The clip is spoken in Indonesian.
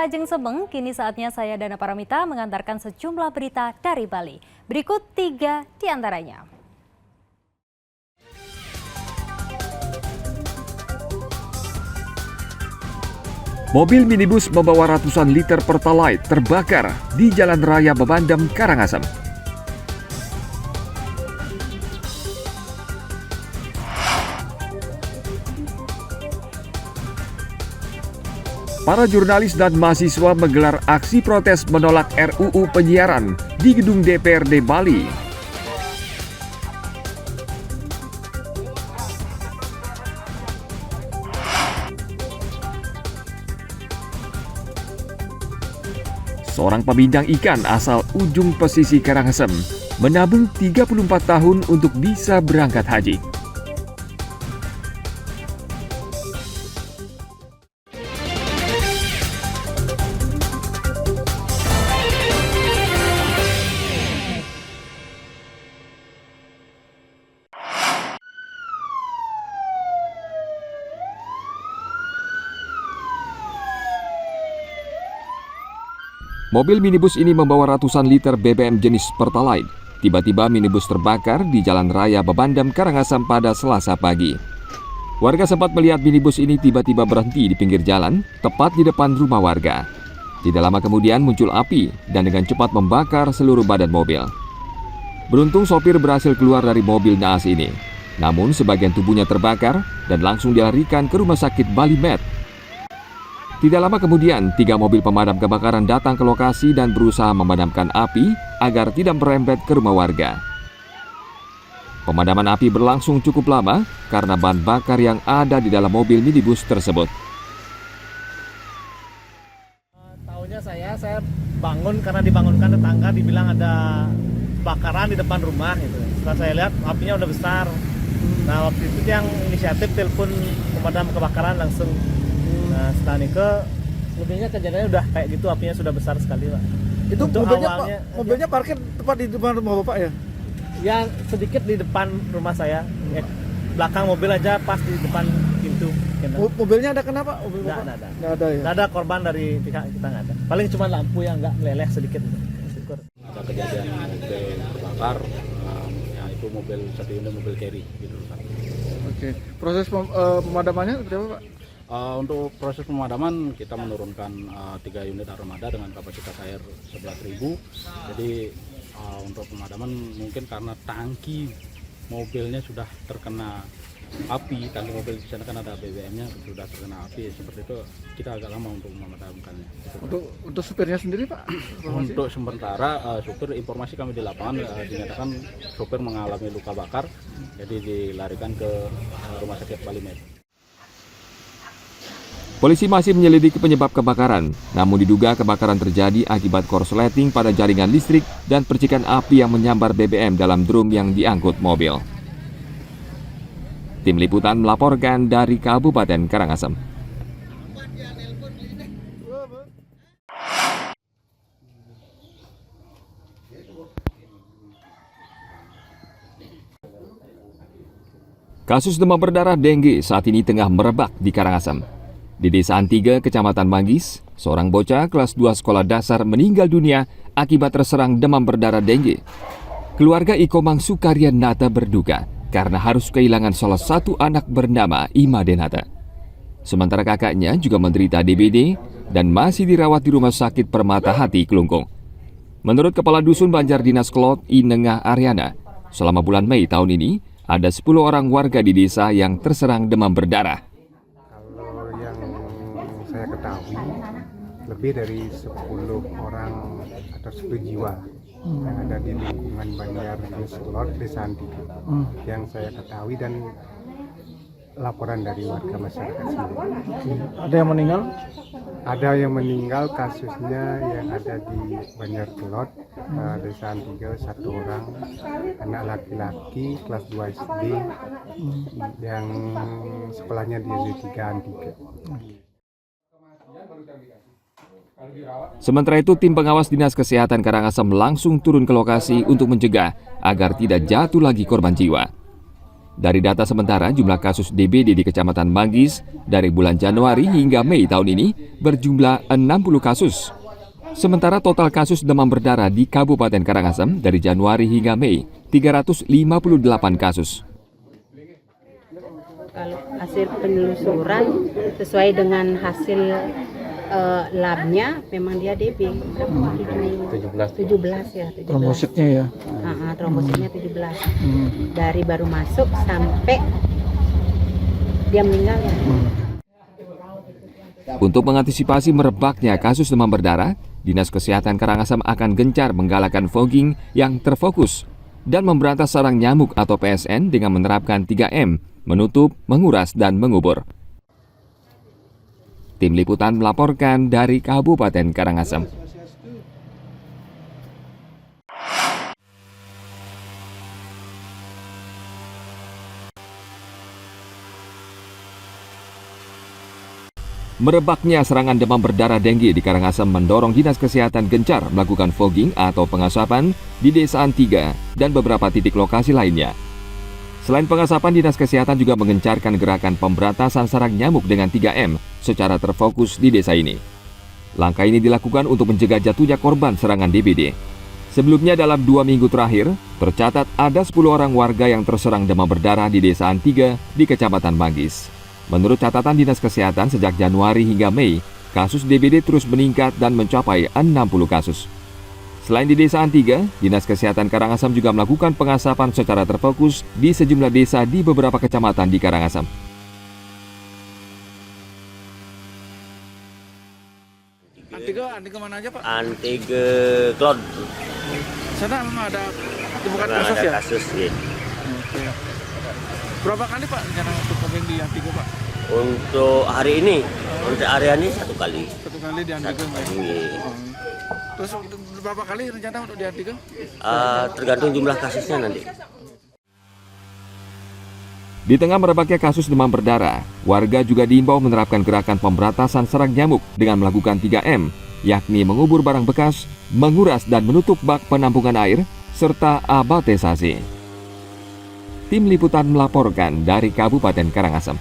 Pemirsa Ajeng Sebeng, kini saatnya saya Dana Paramita mengantarkan sejumlah berita dari Bali. Berikut 3 di antaranya. Mobil minibus membawa ratusan liter Pertalite terbakar di Jalan Raya Bebandem, Karangasem. Para jurnalis dan mahasiswa menggelar aksi protes menolak RUU penyiaran di gedung DPRD Bali. Seorang pembidang ikan asal ujung pesisir Karangasem menabung 34 tahun untuk bisa berangkat haji. Mobil minibus ini membawa ratusan liter BBM jenis Pertalite. Tiba-tiba minibus terbakar di Jalan Raya Bebandem, Karangasem pada Selasa pagi. Warga sempat melihat minibus ini tiba-tiba berhenti di pinggir jalan, tepat di depan rumah warga. Tidak lama kemudian muncul api dan dengan cepat membakar seluruh badan mobil. Beruntung sopir berhasil keluar dari mobil naas ini. Namun sebagian tubuhnya terbakar dan langsung dilarikan ke Rumah Sakit Bali Med. Tidak lama kemudian, 3 mobil pemadam kebakaran datang ke lokasi dan berusaha memadamkan api agar tidak merembet ke rumah warga. Pemadaman api berlangsung cukup lama karena bahan bakar yang ada di dalam mobil minibus tersebut. Tahunya saya bangun karena dibangunkan tetangga, dibilang ada kebakaran di depan rumah gitu. Setelah saya lihat apinya udah besar. Nah waktu itu yang inisiatif telepon pemadam kebakaran langsung. Nah setelah itu lebihnya kejadiannya udah kayak gitu, apinya sudah besar sekali Pak. Itu untuk mobilnya parkir tepat di depan rumah Bapak ya? Ya sedikit di depan rumah saya, belakang mobil aja pas di depan pintu. Mobilnya ada kenapa? Nggak ada. Nggak ada ya? Nggak ada korban dari pihak kita, nggak ada. Paling cuma lampu yang nggak meleleh sedikit. Syukur. Ada kejadian mobil terbakar, ya itu mobil satu unit mobil carry gitu Pak. Oke. Proses pemadamannya seperti apa Pak? Untuk proses pemadaman kita menurunkan 3 unit armada dengan kapasitas air 11.000. Jadi untuk pemadaman mungkin karena tangki mobilnya sudah terkena api, tangki mobil di sana kan ada BBM-nya sudah terkena api, seperti itu kita agak lama untuk memadamkannya. Untuk supirnya sendiri Pak? Untuk sementara supir, informasi kami di lapangan dinyatakan supir mengalami luka bakar, jadi dilarikan ke Rumah Sakit Bali Med. Polisi masih menyelidiki penyebab kebakaran, namun diduga kebakaran terjadi akibat korsleting pada jaringan listrik dan percikan api yang menyambar BBM dalam drum yang diangkut mobil. Tim Liputan melaporkan dari Kabupaten Karangasem. Kasus demam berdarah dengue saat ini tengah merebak di Karangasem. Di Desa Antiga, Kecamatan Manggis, seorang bocah kelas 2 sekolah dasar meninggal dunia akibat terserang demam berdarah dengue. Keluarga Ikomang Sukarya Nata berduka karena harus kehilangan salah satu anak bernama Ima Denata. Sementara kakaknya juga menderita DBD dan masih dirawat di Rumah Sakit Permata Hati, Kelungkung. Menurut Kepala Dusun Banjar Dinas Klot, Inengah Aryana, selama bulan Mei tahun ini, ada 10 orang warga di desa yang terserang demam berdarah. Saya ketahui lebih dari 10 orang atau 10 jiwa yang ada di lingkungan Banjar Dinas Desa Antiga yang saya ketahui dan laporan dari warga masyarakat sendiri. Ada yang meninggal? Ada yang meninggal, kasusnya yang ada di Banjar Kelot, Desa Antiga, 1 orang anak laki-laki kelas 2 SD yang sekolahnya di SD 3 Antiga. Sementara itu, tim pengawas Dinas Kesehatan Karangasem langsung turun ke lokasi untuk mencegah agar tidak jatuh lagi korban jiwa. Dari data sementara, jumlah kasus DBD di Kecamatan Manggis dari bulan Januari hingga Mei tahun ini berjumlah 60 kasus. Sementara total kasus demam berdarah di Kabupaten Karangasem dari Januari hingga Mei 358 kasus. Kalau hasil penelusuran sesuai dengan hasil labnya memang dia DB 17 ya, 17. Trombositnya ya. Trombositnya 17. Dari baru masuk sampai dia meninggal ya. Untuk mengantisipasi merebaknya kasus demam berdarah, Dinas Kesehatan Karangasem akan gencar menggalakkan fogging yang terfokus dan memberantas sarang nyamuk atau PSN dengan menerapkan 3M, menutup, menguras, dan mengubur. Tim Liputan melaporkan dari Kabupaten Karangasem. Merebaknya serangan demam berdarah dengue di Karangasem mendorong Dinas Kesehatan gencar melakukan fogging atau pengasapan di Desa Antiga dan beberapa titik lokasi lainnya. Selain pengasapan, Dinas Kesehatan juga mengencarkan gerakan pemberantasan sarang nyamuk dengan 3M secara terfokus di desa ini. Langkah ini dilakukan untuk mencegah jatuhnya korban serangan DBD. Sebelumnya dalam 2 minggu terakhir, tercatat ada 10 orang warga yang terserang demam berdarah di Desa Antiga di Kecamatan Manggis. Menurut catatan Dinas Kesehatan sejak Januari hingga Mei, kasus DBD terus meningkat dan mencapai 60 kasus. Selain di Desa Antiga, Dinas Kesehatan Karangasem juga melakukan pengasapan secara terfokus di sejumlah desa di beberapa kecamatan di Karangasem. Antiga mana aja Pak? Antiga Cloud. Sana memang ada ditemukan Karena kasus ada ya? kasus ya. Oke. Berapa kali Pak rencana untuk mobil di Antiga Pak? Untuk hari ini, untuk area ini 1 kali. 1 kali di Antiga Pak? Iya. Terus berapa kali rencana untuk di Antiga? Tergantung jumlah kasusnya nanti. Di tengah merebaknya kasus demam berdarah, warga juga diimbau menerapkan gerakan pemberantasan sarang nyamuk dengan melakukan 3M, yakni mengubur barang bekas, menguras dan menutup bak penampungan air, serta abatesasi. Tim Liputan melaporkan dari Kabupaten Karangasem.